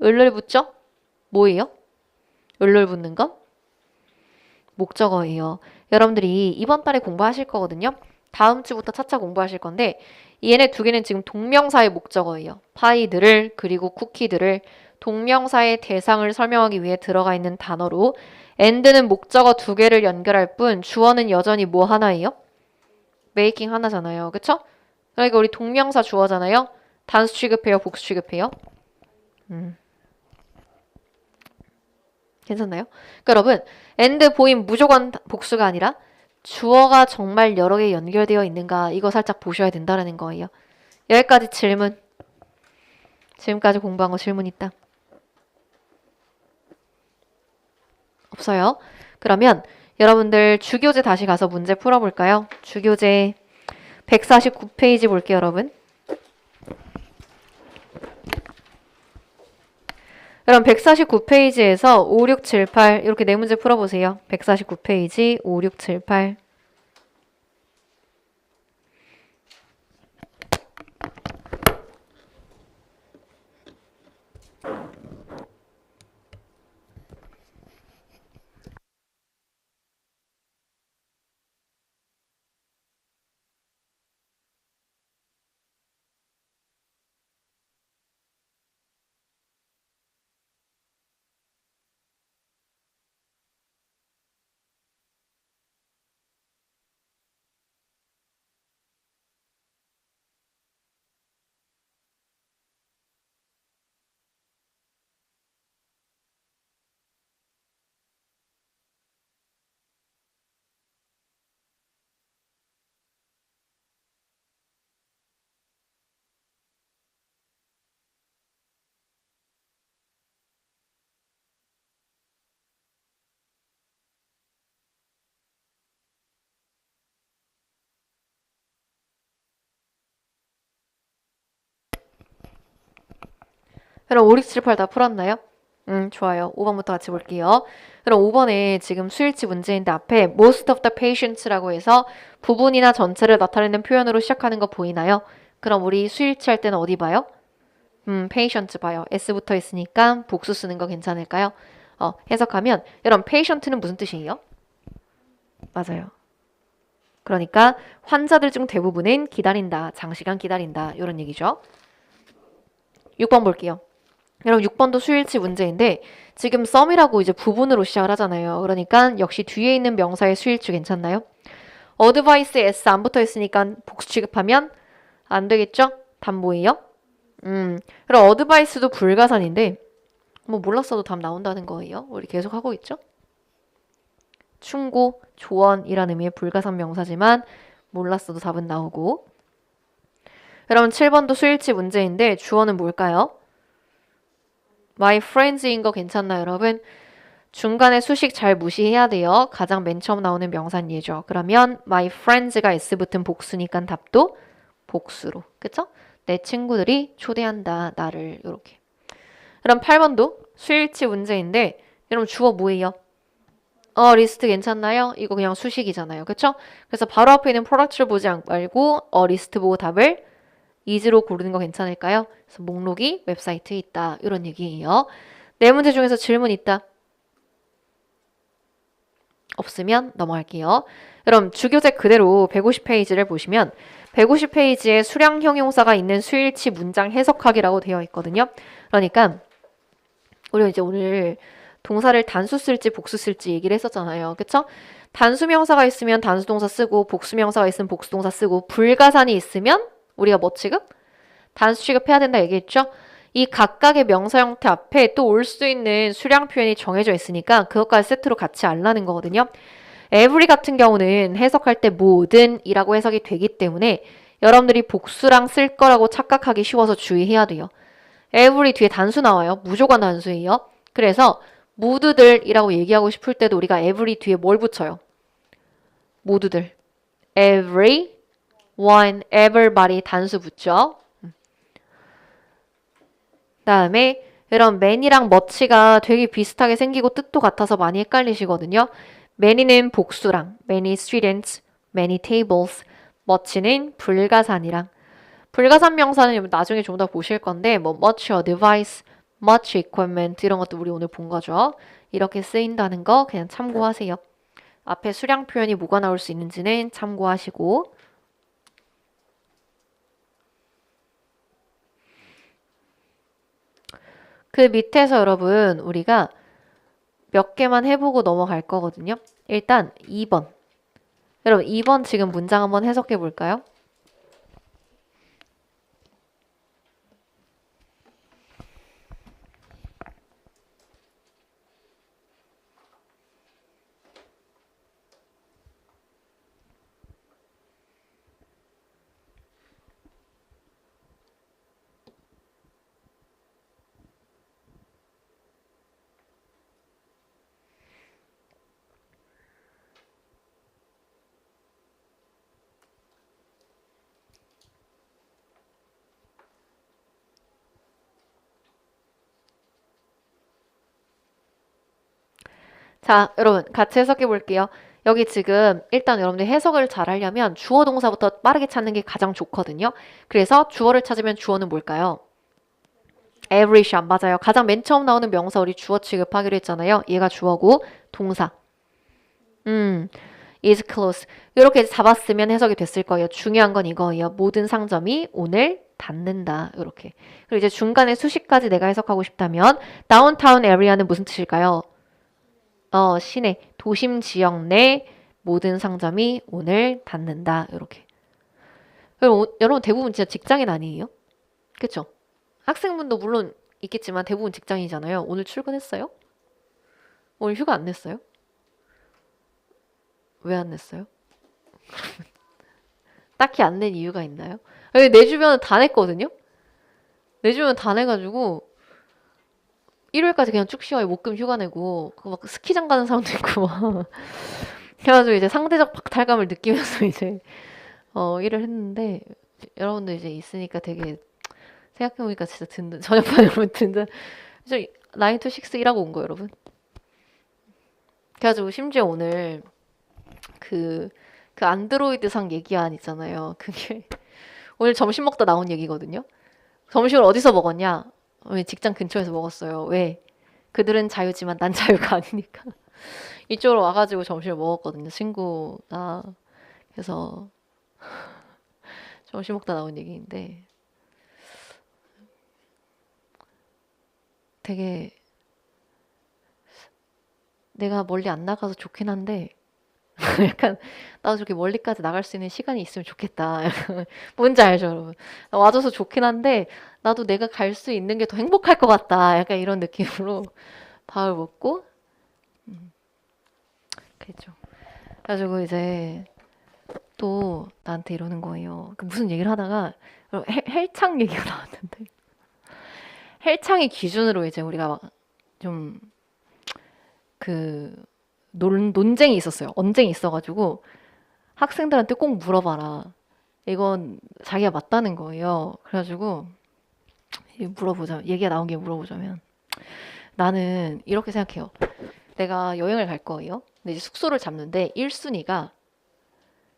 을을 붙죠? 뭐예요? 을을 붙는 건 목적어예요. 여러분들이 이번 달에 공부하실 거거든요. 다음 주부터 차차 공부하실 건데 얘네 두 개는 지금 동명사의 목적어예요. 파이들을 그리고 쿠키들을 동명사의 대상을 설명하기 위해 들어가 있는 단어로 and는 목적어 두 개를 연결할 뿐 주어는 여전히 뭐 하나예요? making 하나잖아요. 그쵸? 그러니까 우리 동명사 주어잖아요. 단수 취급해요? 복수 취급해요? 괜찮나요? 그러니까 여러분 and 보임 무조건 복수가 아니라 주어가 정말 여러 개 연결되어 있는가 이거 살짝 보셔야 된다는 거예요. 여기까지 질문. 지금까지 공부한 거 질문 있다? 없어요? 그러면 여러분들 주교재 다시 가서 문제 풀어볼까요? 주교재 149페이지 볼게요, 여러분. 그럼 149페이지에서 5, 6, 7, 8 이렇게 네 문제 풀어보세요. 149페이지 5, 6, 7, 8 그럼 5, 6, 7, 8 다 풀었나요? 좋아요. 5번부터 같이 볼게요. 그럼 5번에 지금 수일치 문제인데 앞에 most of the patients라고 해서 부분이나 전체를 나타내는 표현으로 시작하는 거 보이나요? 그럼 우리 수일치 할 때는 어디 봐요? patient 봐요. S 붙어 있으니까 복수 쓰는 거 괜찮을까요? 해석하면 여러분 patient는 무슨 뜻이에요? 맞아요. 그러니까 환자들 중 대부분은 기다린다. 장시간 기다린다. 이런 얘기죠. 6번 볼게요. 여러분 6번도 수일치 문제인데 지금 썸이라고 이제 부분으로 시작을 하잖아요. 그러니까 역시 뒤에 있는 명사의 수일치 괜찮나요? 어드바이스에 S 안 붙어 있으니까 복수 취급하면 안 되겠죠? 답 뭐예요? 그럼 어드바이스도 불가산인데 뭐 몰랐어도 답 나온다는 거예요. 우리 계속 하고 있죠? 충고, 조언이라는 의미의 불가산 명사지만 몰랐어도 답은 나오고. 여러분 7번도 수일치 문제인데 주어는 뭘까요? My friends인 거 괜찮나요, 여러분? 중간에 수식 잘 무시해야 돼요. 가장 맨 처음 나오는 명사니죠. 그러면 my friends가 S 붙은 복수니까 답도 복수로. 그쵸? 내 친구들이 초대한다, 나를. 요렇게. 그럼 8번도 수일치 문제인데 여러분 주어 뭐예요? 리스트 괜찮나요? 이거 그냥 수식이잖아요. 그쵸? 그래서 바로 앞에 있는 product를 보지 말고 리스트 보고 답을 is로 고르는 거 괜찮을까요? 그래서 목록이 웹사이트에 있다. 이런 얘기예요. 네 문제 중에서 질문 있다. 없으면 넘어갈게요. 그럼 주교재 그대로 150페이지를 보시면 150페이지에 수량 형용사가 있는 수일치 문장 해석하기라고 되어 있거든요. 그러니까 우리 이제 오늘 동사를 단수 쓸지 복수 쓸지 얘기를 했었잖아요. 그쵸? 단수 명사가 있으면 단수 동사 쓰고 복수 명사가 있으면 복수 동사 쓰고 불가산이 있으면 우리가 뭐 취급? 단수 취급해야 된다 얘기했죠? 이 각각의 명사 형태 앞에 또 올 수 있는 수량 표현이 정해져 있으니까 그것까지 세트로 같이 알라는 거거든요. every 같은 경우는 해석할 때 모든이라고 해석이 되기 때문에 여러분들이 복수랑 쓸 거라고 착각하기 쉬워서 주의해야 돼요. every 뒤에 단수 나와요. 무조건 단수예요. 그래서 모두들이라고 얘기하고 싶을 때도 우리가 every 뒤에 뭘 붙여요? 모두들. every, one, everybody 단수 붙죠. 다음에 이런 many랑 much가 되게 비슷하게 생기고 뜻도 같아서 많이 헷갈리시거든요. many는 복수랑 many students, many tables, much는 불가산이랑 불가산 명사는 나중에 좀 더 보실 건데 뭐 much advice, much equipment 이런 것도 우리 오늘 본 거죠. 이렇게 쓰인다는 거 그냥 참고하세요. 앞에 수량 표현이 뭐가 나올 수 있는지는 참고하시고 그 밑에서 여러분 우리가 몇 개만 해보고 넘어갈 거거든요. 일단 2번. 여러분 2번 지금 문장 한번 해석해 볼까요? 자, 여러분 같이 해석해 볼게요. 여기 지금 일단 여러분들 해석을 잘 하려면 주어 동사부터 빠르게 찾는 게 가장 좋거든요. 그래서 주어를 찾으면 주어는 뭘까요? every shot 맞아요. 가장 맨 처음 나오는 명사 우리 주어 취급하기로 했잖아요. 얘가 주어고 동사. is close. 이렇게 잡았으면 해석이 됐을 거예요. 중요한 건 이거예요. 모든 상점이 오늘 닫는다. 이렇게. 그리고 이제 중간에 수식까지 내가 해석하고 싶다면 다운타운 에리아는 무슨 뜻일까요? 시내, 도심 지역 내 모든 상점이 오늘 닫는다. 이렇게. 여러분 대부분 진짜 직장인 아니에요? 그쵸? 학생분도 물론 있겠지만 대부분 직장이잖아요. 오늘 출근했어요? 오늘 휴가 안 냈어요? 왜 안 냈어요? 딱히 안 낸 이유가 있나요? 내 주변은 다 냈거든요? 내 주변은 다 내가지고 1월까지 그냥 쭉 쉬어요. 목금 휴가 내고 막 스키장 가는 사람도 있고 막 그래가지고 이제 상대적 박탈감을 느끼면서 이제 일을 했는데 여러분들 이제 있으니까 되게 생각해보니까 진짜 든든. 저녁반 여러분 든든. 9 to 6 일하고 온 거예요, 여러분. 그래가지고 심지어 오늘 그 안드로이드상 얘기안 있잖아요. 그게 오늘 점심 먹다 나온 얘기거든요. 점심을 어디서 먹었냐? 직장 근처에서 먹었어요. 왜? 그들은 자유지만 난 자유가 아니니까. 이쪽으로 와가지고 점심을 먹었거든요. 친구나. 그래서 점심 먹다 나온 얘기인데 되게 내가 멀리 안 나가서 좋긴 한데 약간 나도 저렇게 멀리까지 나갈 수 있는 시간이 있으면 좋겠다. 뭔지 알죠, 여러분? 와줘서 좋긴 한데 나도 내가 갈 수 있는 게 더 행복할 것 같다. 약간 이런 느낌으로 밥을 먹고 그랬죠. 그래가지고 이제 또 나한테 이러는 거예요. 무슨 얘기를 하다가 헬창 얘기가 나왔는데 헬창의 기준으로 이제 우리가 좀 논쟁이 있었어요. 언쟁이 있어가지고 학생들한테 꼭 물어봐라. 이건 자기가 맞다는 거예요. 그래가지고 얘기가 나온 게 물어보자면 나는 이렇게 생각해요. 내가 여행을 갈 거예요. 근데 이제 숙소를 잡는데 1순위가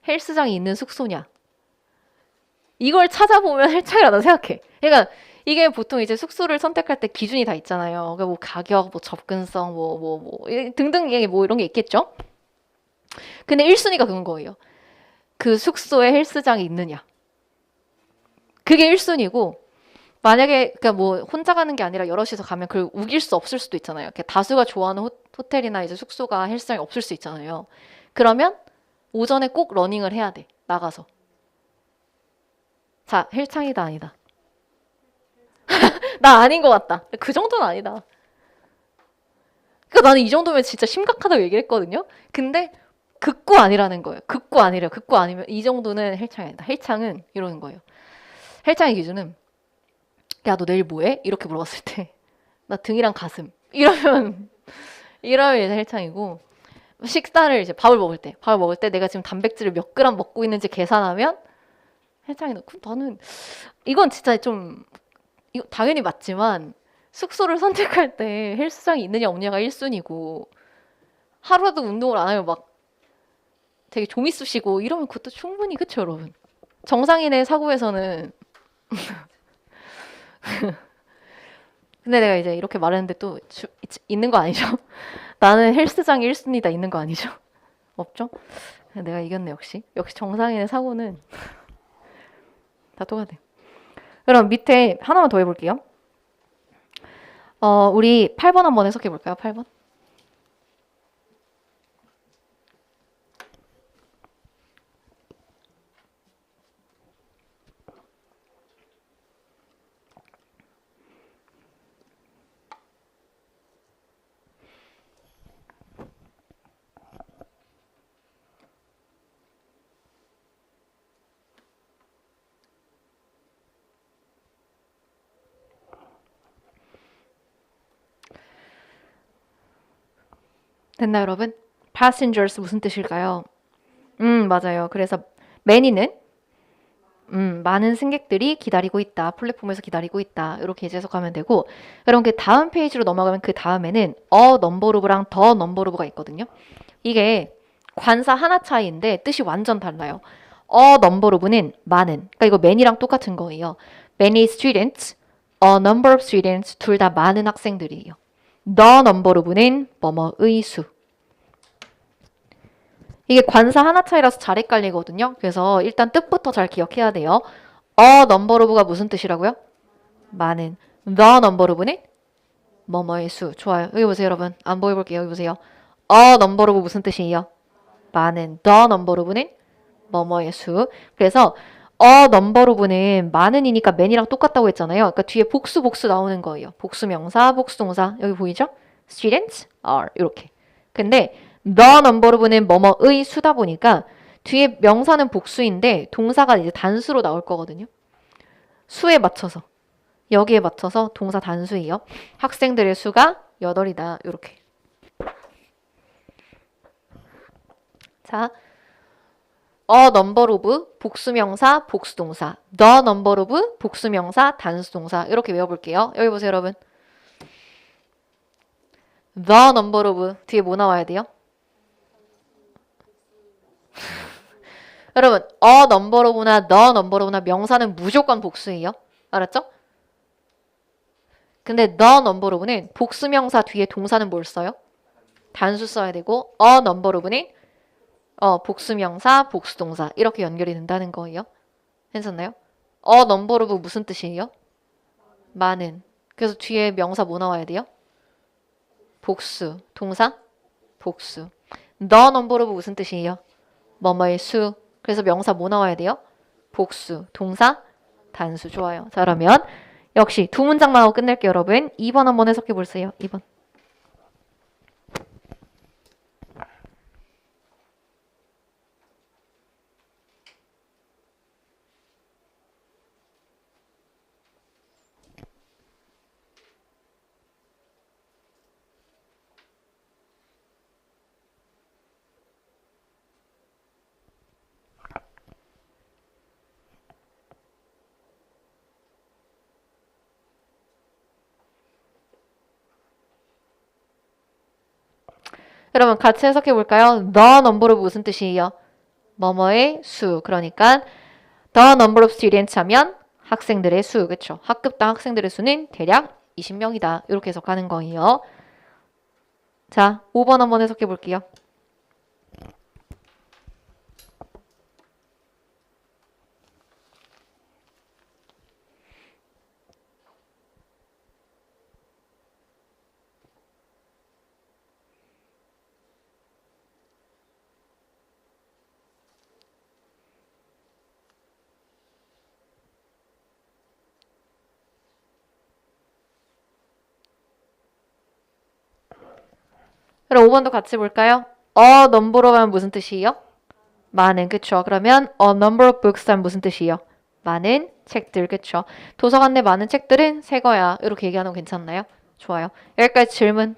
헬스장이 있는 숙소냐. 이걸 찾아보면 헬창이라고 생각해. 그러니까 이게 보통 이제 숙소를 선택할 때 기준이 다 있잖아요. 그러니까 뭐 가격, 뭐 접근성, 등등 뭐 이런 게 있겠죠? 근데 1순위가 그건 거예요. 그 숙소에 헬스장이 있느냐. 그게 1순위고, 만약에, 그러니까 뭐 혼자 가는 게 아니라 여럿이서 가면 그걸 우길 수 없을 수도 있잖아요. 이렇게 다수가 좋아하는 호텔이나 이제 숙소가 헬스장이 없을 수 있잖아요. 그러면 오전에 꼭 러닝을 해야 돼. 나가서. 자, 헬창이다, 아니다. 나 아닌 것 같다. 그 정도는 아니다. 그러니까 나는 이 정도면 진짜 심각하다고 얘기를 했거든요. 근데 극구 아니라는 거예요. 극구 아니래요. 극구 아니면 이 정도는 헬창이 아니다. 헬창은 이러는 거예요. 헬창의 기준은 야, 너 내일 뭐해? 이렇게 물어봤을 때 나 등이랑 가슴. 이러면 이제 헬창이고 식사를 이제 밥을 먹을 때 내가 지금 단백질을 몇 그램 먹고 있는지 계산하면 헬창이 넣고 나는 이건 진짜 좀 이거 당연히 맞지만 숙소를 선택할 때 헬스장이 있느냐 없느냐가 1순위고 하루라도 운동을 안 하면 막 되게 좀이 쑤시고 이러면 그것도 충분히 그쵸 여러분? 정상인의 사고에서는 근데 내가 이제 이렇게 말했는데 또 있는 거 아니죠? 나는 헬스장이 1순위다 있는 거 아니죠? 없죠? 내가 이겼네 역시 정상인의 사고는 다 똑같아. 그럼 밑에 하나만 더 해볼게요. 우리 8번 한번 해석해 볼까요? 8번. 됐나요, 여러분? passengers 무슨 뜻일까요? 맞아요. 그래서 many는 많은 승객들이 기다리고 있다. 플랫폼에서 기다리고 있다. 이렇게 이제 해석하면 되고 그럼 그 다음 페이지로 넘어가면 그 다음에는 a number of랑 the number of가 있거든요. 이게 관사 하나 차이인데 뜻이 완전 달라요. a number of는 많은. 그러니까 이거 many랑 똑같은 거예요. many students, a number of students 둘 다 많은 학생들이에요. the number of는 뭐뭐의 수. 이게 관사 하나 차이라서 잘 헷갈리거든요. 그래서 일단 뜻부터 잘 기억해야 돼요. a number of가 무슨 뜻이라고요? 많은. the number of는 뭐뭐의 수. 좋아요. 여기 보세요, 여러분. 안 보여볼게요. 여기 보세요. a number of 무슨 뜻이에요? 많은. the number of는 뭐뭐의 수. 그래서 a number of는 많은이니까 man이랑 똑같다고 했잖아요. 그러니까 뒤에 복수 나오는 거예요. 복수명사, 복수동사. 여기 보이죠? students are 이렇게. 근데 the number of는 뭐뭐의 수다 보니까 뒤에 명사는 복수인데 동사가 이제 단수로 나올 거거든요. 수에 맞춰서. 여기에 맞춰서 동사 단수예요. 학생들의 수가 8이다. 이렇게. a number of 복수명사, 복수동사. the number of 복수명사, 단수동사. 이렇게 외워볼게요. 여기 보세요, 여러분. the number of 뒤에 뭐 나와야 돼요? 여러분, a number of나 the number of나 명사는 무조건 복수예요. 알았죠? 근데 the number of는 복수명사 뒤에 동사는 뭘 써요? 단수 써야 되고 a number of는 복수명사, 복수동사 이렇게 연결이 된다는 거예요. 괜찮나요? a number of 무슨 뜻이에요? 많은. 그래서 뒤에 명사 뭐 나와야 돼요? 복수. 동사? 복수. the number of 무슨 뜻이에요? 뭐뭐의 수. 그래서 명사 뭐 나와야 돼요? 복수. 동사? 단수. 좋아요. 자, 그러면 역시 두 문장만 하고 끝낼게요, 여러분. 2번 한번 해석해 보세요. 2번. 여러분 같이 해석해 볼까요? The number of 무슨 뜻이에요? 뭐뭐의 수. 그러니까 the number of students 하면 학생들의 수. 그렇죠? 학급당 학생들의 수는 대략 20명이다. 이렇게 해석하는 거예요. 자, 5번 한번 해석해 볼게요. 그럼 5번도 같이 볼까요? A number of 하면 무슨 뜻이에요? 많은, 그쵸? 그러면 a number of books 하면 무슨 뜻이에요? 많은 책들, 그쵸? 도서관 내 많은 책들은 새 거야. 이렇게 얘기하는 거 괜찮나요? 좋아요. 여기까지 질문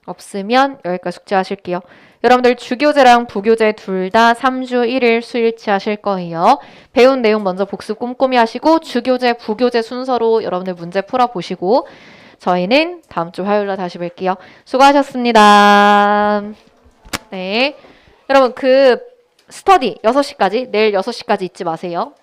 없으면 여기까지 숙제하실게요. 여러분들 주교재랑 부교재 둘 다 3주 1일 수일치 하실 거예요. 배운 내용 먼저 복습 꼼꼼히 하시고 주교재, 부교재 순서로 여러분들 문제 풀어보시고 저희는 다음 주 화요일 날 다시 뵐게요. 수고하셨습니다. 네. 여러분 그 스터디 6시까지 내일 6시까지 잊지 마세요.